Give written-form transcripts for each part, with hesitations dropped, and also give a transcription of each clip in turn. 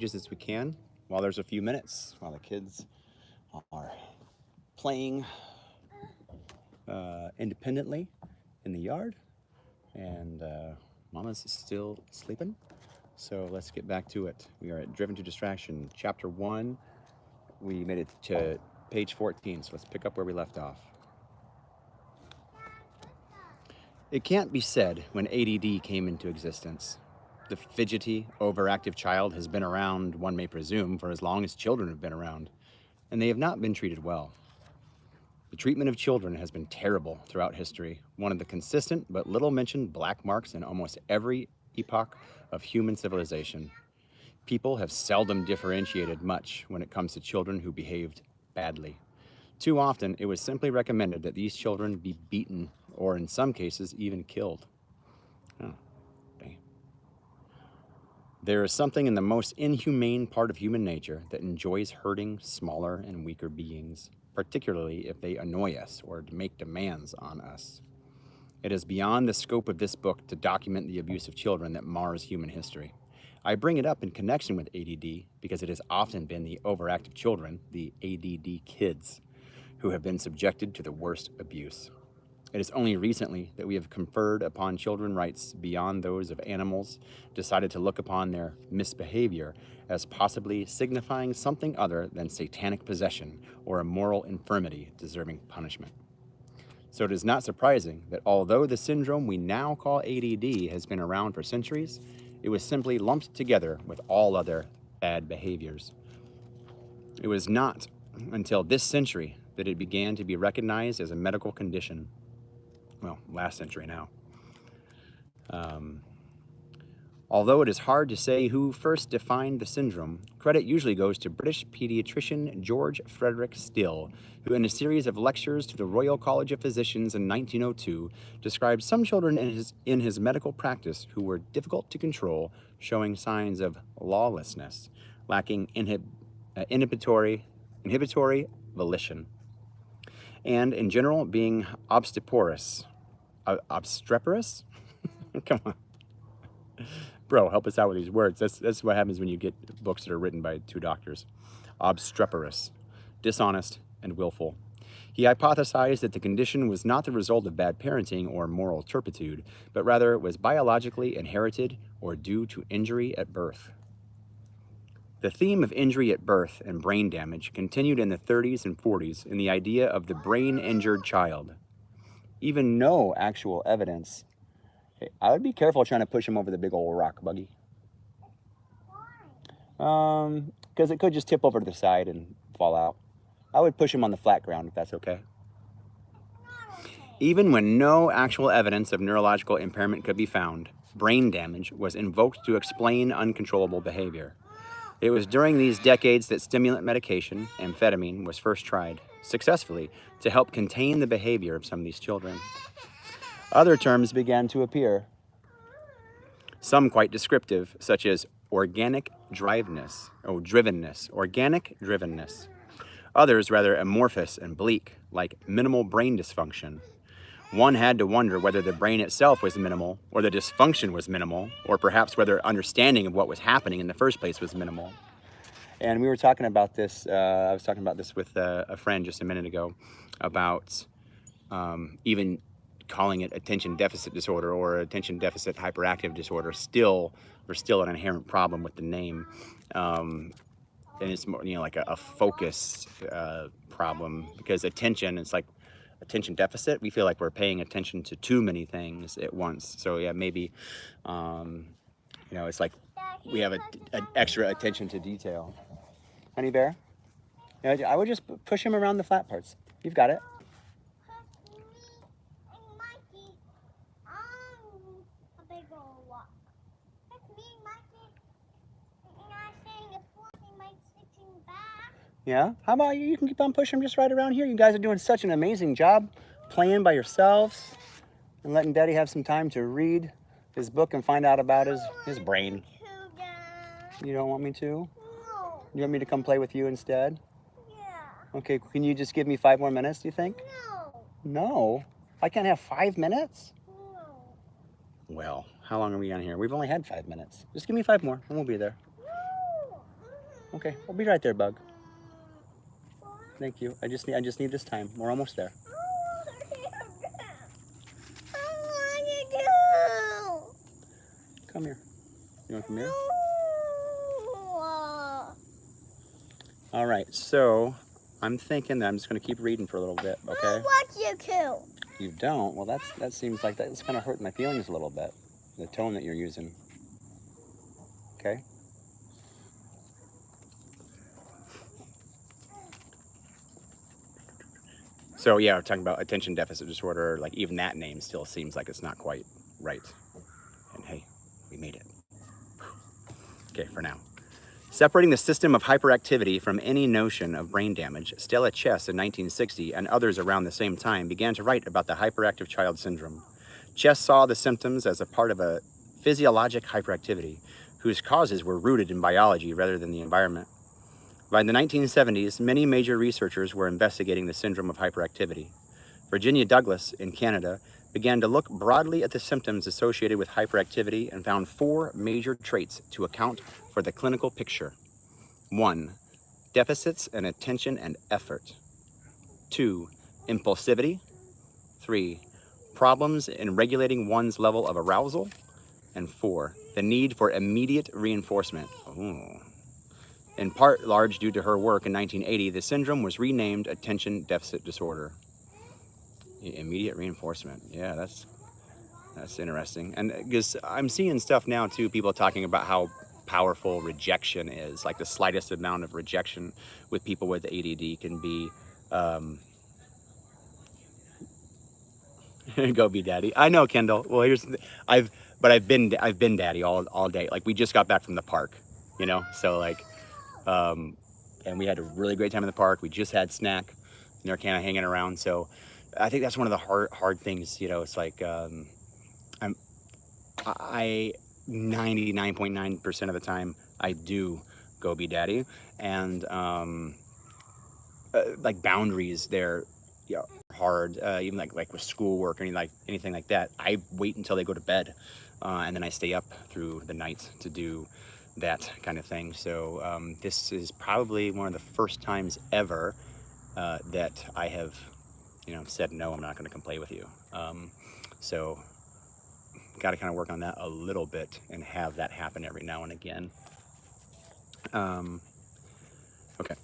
as we can while there's a few minutes, while the kids are playing independently in the yard, and Mama's still sleeping. So let's get back to it. We are at Driven to Distraction, Chapter 1. We made it to page 14, so let's pick up where we left off. It can't be said when ADD came into existence. The fidgety, overactive child has been around, one may presume, for as long as children have been around, and they have not been treated well. The treatment of children has been terrible throughout history, one of the consistent but little mentioned black marks in almost every epoch of human civilization. People have seldom differentiated much when it comes to children who behaved badly. Too often, it was simply recommended that these children be beaten, or in some cases, even killed. Oh, dang. There is something in the most inhumane part of human nature that enjoys hurting smaller and weaker beings, particularly if they annoy us or make demands on us. It is beyond the scope of this book to document the abuse of children that mars human history. I bring it up in connection with ADD because it has often been the overactive children, the ADD kids, who have been subjected to the worst abuse. It is only recently that we have conferred upon children rights beyond those of animals, decided to look upon their misbehavior as possibly signifying something other than satanic possession or a moral infirmity deserving punishment. So it is not surprising that although the syndrome we now call ADD has been around for centuries, it was simply lumped together with all other bad behaviors. It was not until this century that it began to be recognized as a medical condition. Well, last century now. Although it is hard to say who first defined the syndrome, credit usually goes to British pediatrician George Frederick Still, who in a series of lectures to the Royal College of Physicians in 1902 described some children in his medical practice who were difficult to control, showing signs of lawlessness, lacking inhibitory volition, and in general being obstreperous. Obstreperous? Come on. Bro, help us out with these words. That's what happens when you get books that are written by two doctors. Obstreperous, dishonest, and willful. He hypothesized that the condition was not the result of bad parenting or moral turpitude, but rather was biologically inherited or due to injury at birth. The theme of injury at birth and brain damage continued in the 30s and 40s in the idea of the brain-injured child. Even no actual evidence. I would be careful trying to push him over the big old rock, Buggy. Because it could just tip over to the side and fall out. I would push him on the flat ground if that's okay. Even when no actual evidence of neurological impairment could be found, brain damage was invoked to explain uncontrollable behavior. It was during these decades that stimulant medication, amphetamine, was first tried, successfully, to help contain the behavior of some of these children. Other terms began to appear, some quite descriptive, such as organic drivenness, organic drivenness. Others rather amorphous and bleak, like minimal brain dysfunction. One had to wonder whether the brain itself was minimal, or the dysfunction was minimal, or perhaps whether understanding of what was happening in the first place was minimal. And we were talking about this, I was talking about this with a friend just a minute ago, about even calling it attention deficit disorder or attention deficit hyperactive disorder. There's still an inherent problem with the name. And it's more, like a focus problem, because attention, it's like attention deficit. We feel like we're paying attention to too many things at once. So yeah, maybe, it's like we have an extra attention to detail. Honey bear? I would just push him around the flat parts. You've got it. Yeah? How about you? You can keep on pushing him just right around here. You guys are doing such an amazing job playing by yourselves and letting Daddy have some time to read his book and find out about his brain. You don't want me to? No. You want me to come play with you instead? Yeah. Okay, can you just give me 5 more minutes, do you think? No. No? I can't have 5 minutes? No. Well, how long are we on here? We've only had 5 minutes. Just give me 5 more and we'll be there. No. Okay, I'll be right there, bug. Thank you. I just need this time. We're almost there. Come here. You want to come here? All right, so I'm thinking that I'm just going to keep reading for a little bit, okay? I want you to. You don't? Well, that seems like that's kind of hurting my feelings a little bit, the tone that you're using. Okay? So yeah, we're talking about attention deficit disorder. Like even that name still seems like it's not quite right. And hey, we made it. Okay, for now. Separating the system of hyperactivity from any notion of brain damage, Stella Ch1 in 1960 and others around the same time began to write about the hyperactive child syndrome. Ch1 saw the symptoms as a part of a physiologic hyperactivity whose causes were rooted in biology rather than the environment. By the 1970s, many major researchers were investigating the syndrome of hyperactivity. Virginia Douglas in Canada began to look broadly at the symptoms associated with hyperactivity and found 4 major traits to account for the clinical picture. 1. Deficits in attention and effort. 2. Impulsivity. 3. Problems in regulating one's level of arousal. And 4. The need for immediate reinforcement. Ooh. In part large due to her work in 1980, the syndrome was renamed attention deficit disorder. Immediate reinforcement. Yeah, that's interesting. And because I'm seeing stuff now too, people talking about how powerful rejection is. Like the slightest amount of rejection with people with ADD can be go be daddy. I know, Kendall. Well, here's I've been daddy all day. Like we just got back from the park, you know. So like and we had a really great time in the park. We just had snack, and they're kind of hanging around. So I think that's one of the hard things, you know. It's like I 99.9% of the time I do go be daddy, and like boundaries there, you know, hard. Even like with schoolwork or anything like that. I wait until they go to bed, and then I stay up through the night to do that kind of thing. So this is probably one of the first times ever that I have, you know, said no, I'm not going to come play with you. So got to kind of work on that a little bit and have that happen every now and again. Okay.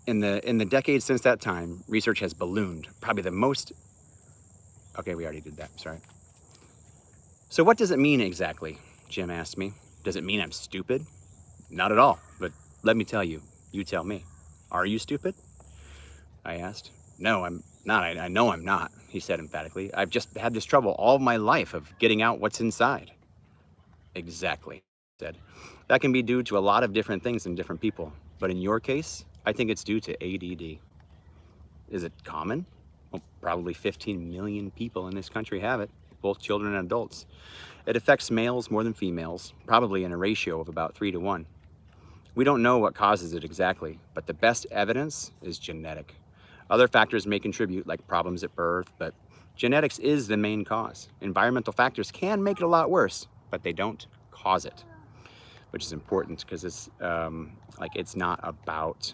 In the decades since that time, research has ballooned. Probably the most. Okay, we already did that. Sorry. So what does it mean exactly? Jim asked me. Does it mean I'm stupid? Not at all. But let me tell you. You tell me. Are you stupid? I asked. No, I'm not. I know I'm not, he said emphatically. I've just had this trouble all my life of getting out what's inside. Exactly, he said. That can be due to a lot of different things in different people. But in your case, I think it's due to ADD. Is it common? Well, probably 15 million people in this country have it, both children and adults. It affects males more than females, probably in a ratio of about 3 to 1. We don't know what causes it exactly, but the best evidence is genetic. Other factors may contribute, like problems at birth, but genetics is the main cause. Environmental factors can make it a lot worse, but they don't cause it, which is important because it's like it's not about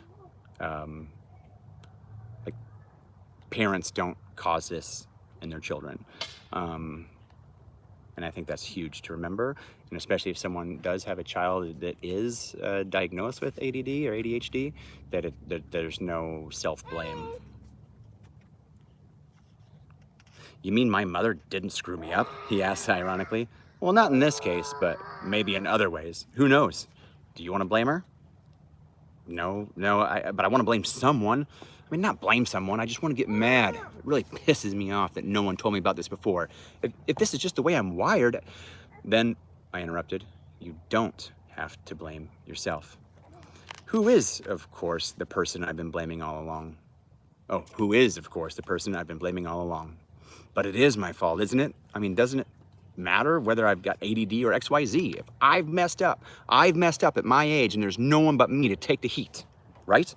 like parents don't cause this in their children. And I think that's huge to remember, and especially if someone does have a child that is diagnosed with ADD or ADHD, that there's no self-blame. You mean my mother didn't screw me up? He asked ironically. Well, not in this case, but maybe in other ways. Who knows? Do you want to blame her? No, but I want to blame someone. I mean, not blame someone, I just want to get mad. It really pisses me off that no one told me about this before. If this is just the way I'm wired, then, I interrupted, you don't have to blame yourself. Who is, of course, the person I've been blaming all along? Oh, who is, of course, the person I've been blaming all along? But it is my fault, isn't it? I mean, doesn't it matter whether I've got ADD or XYZ? If I've messed up at my age and there's no one but me to take the heat, right?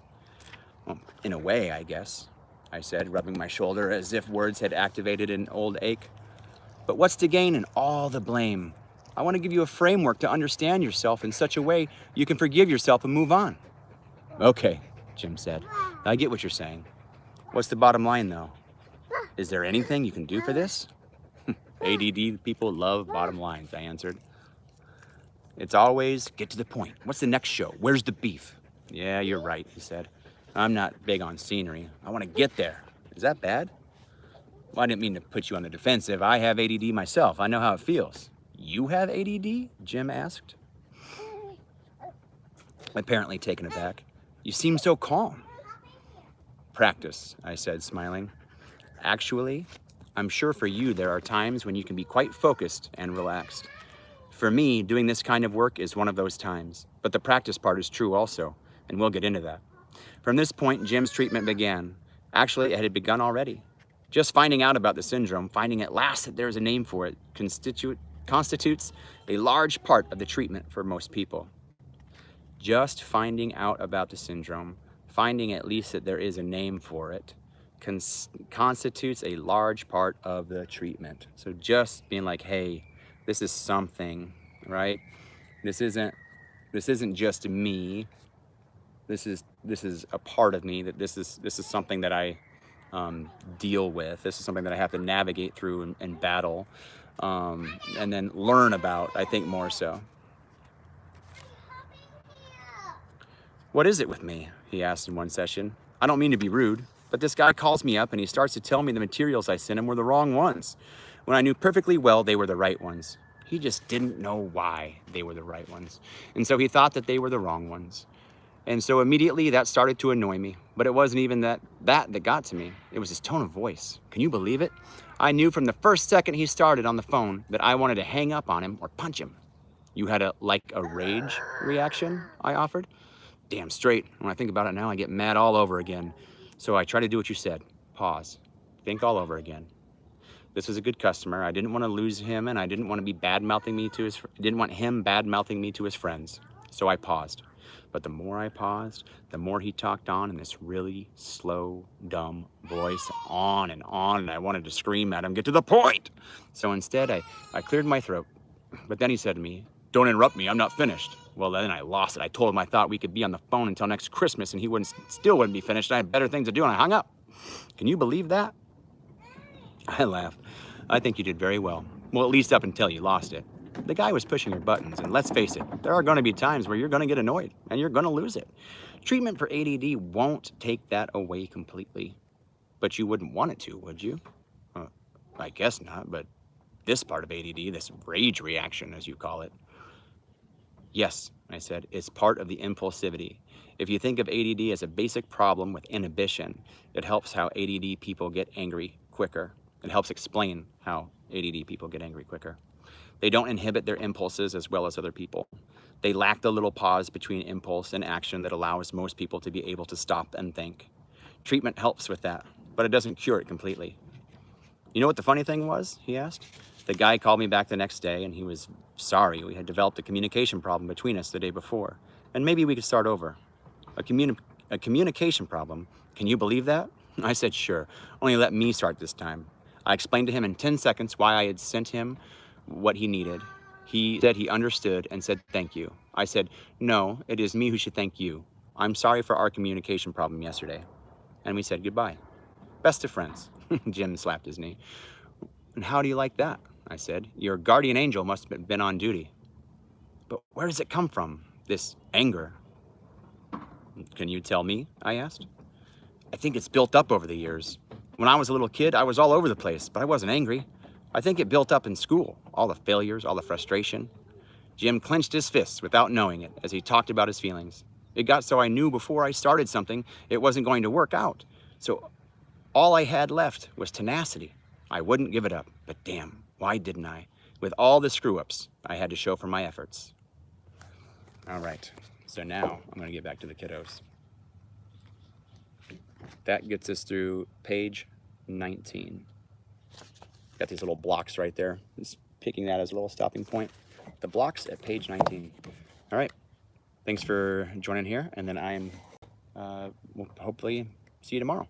Well, in a way, I guess, I said, rubbing my shoulder as if words had activated an old ache. But what's to gain in all the blame? I want to give you a framework to understand yourself in such a way you can forgive yourself and move on. Okay, Jim said. I get what you're saying. What's the bottom line, though? Is there anything you can do for this? ADD people love bottom lines, I answered. It's always get to the point. What's the next show? Where's the beef? Yeah, you're right, he said. I'm not big on scenery. I want to get there. Is that bad? Well, I didn't mean to put you on the defensive. I have ADD myself. I know how it feels. You have ADD? Jim asked. Apparently taken aback. You seem so calm. Practice, I said, smiling. Actually, I'm sure for you there are times when you can be quite focused and relaxed. For me, doing this kind of work is one of those times, but the practice part is true also, and we'll get into that. From this point, Jim's treatment began. Actually, it had begun already. Just finding out about the syndrome, finding at last that there's a name for it, constitutes a large part of the treatment for most people. Just finding out about the syndrome, finding at least that there is a name for it, constitutes a large part of the treatment. So just being like, hey, this is something, right? This isn't just me. This is a part of me. That this is something that I deal with. This is something that I have to navigate through and battle, and then learn about. I think more so. What is it with me? He asked in one session. I don't mean to be rude, but this guy calls me up and he starts to tell me the materials I sent him were the wrong ones, when I knew perfectly well they were the right ones. He just didn't know why they were the right ones. And so he thought that they were the wrong ones. And so immediately that started to annoy me, but it wasn't even that got to me. It was his tone of voice. Can you believe it? I knew from the first second he started on the phone that I wanted to hang up on him or punch him. You had a rage reaction, I offered. Damn straight. When I think about it now, I get mad all over again. So I try to do what you said. Pause. Think all over again. This was a good customer. I didn't want to lose him, and I didn't want to be didn't want him bad-mouthing me to his friends. So I paused. But the more I paused, the more he talked on in this really slow, dumb voice, on, and I wanted to scream at him, get to the point. So instead, I cleared my throat. But then he said to me, don't interrupt me, I'm not finished. Well, then I lost it. I told him I thought we could be on the phone until next Christmas and he still wouldn't be finished. I had better things to do and I hung up. Can you believe that? I laughed. I think you did very well. Well, at least up until you lost it. The guy was pushing your buttons, and let's face it, there are going to be times where you're going to get annoyed and you're going to lose it. Treatment for ADD won't take that away completely. But you wouldn't want it to, would you? I guess not, but this part of ADD, this rage reaction, as you call it. Yes, I said, it's part of the impulsivity. If you think of ADD as a basic problem with inhibition, it helps how ADD people get angry quicker. It helps explain how ADD people get angry quicker. They don't inhibit their impulses as well as other people. They lack the little pause between impulse and action that allows most people to be able to stop and think. Treatment helps with that, but it doesn't cure it completely. You know what the funny thing was? He asked. The guy called me back the next day and he was sorry. We had developed a communication problem between us the day before, and maybe we could start over. A communication problem? Can you believe that? I said, sure. Only let me start this time. I explained to him in 10 seconds why I had sent him what he needed. He said he understood and said, thank you. I said, no, it is me who should thank you. I'm sorry for our communication problem yesterday. And we said goodbye. Best of friends. Jim slapped his knee. And how do you like that? I said, your guardian angel must have been on duty. But where does it come from, this anger? Can you tell me? I asked. I think it's built up over the years. When I was a little kid, I was all over the place, but I wasn't angry. I think it built up in school, all the failures, all the frustration. Jim clenched his fists without knowing it as he talked about his feelings. It got so I knew before I started something, it wasn't going to work out. So all I had left was tenacity. I wouldn't give it up, but damn, why didn't I? With all the screw-ups I had to show for my efforts. All right, so now I'm gonna get back to the kiddos. That gets us through page 19. Got these little blocks right there. Just picking that as a little stopping point. The blocks at page 19. All right, thanks for joining here, and then we'll hopefully see you tomorrow.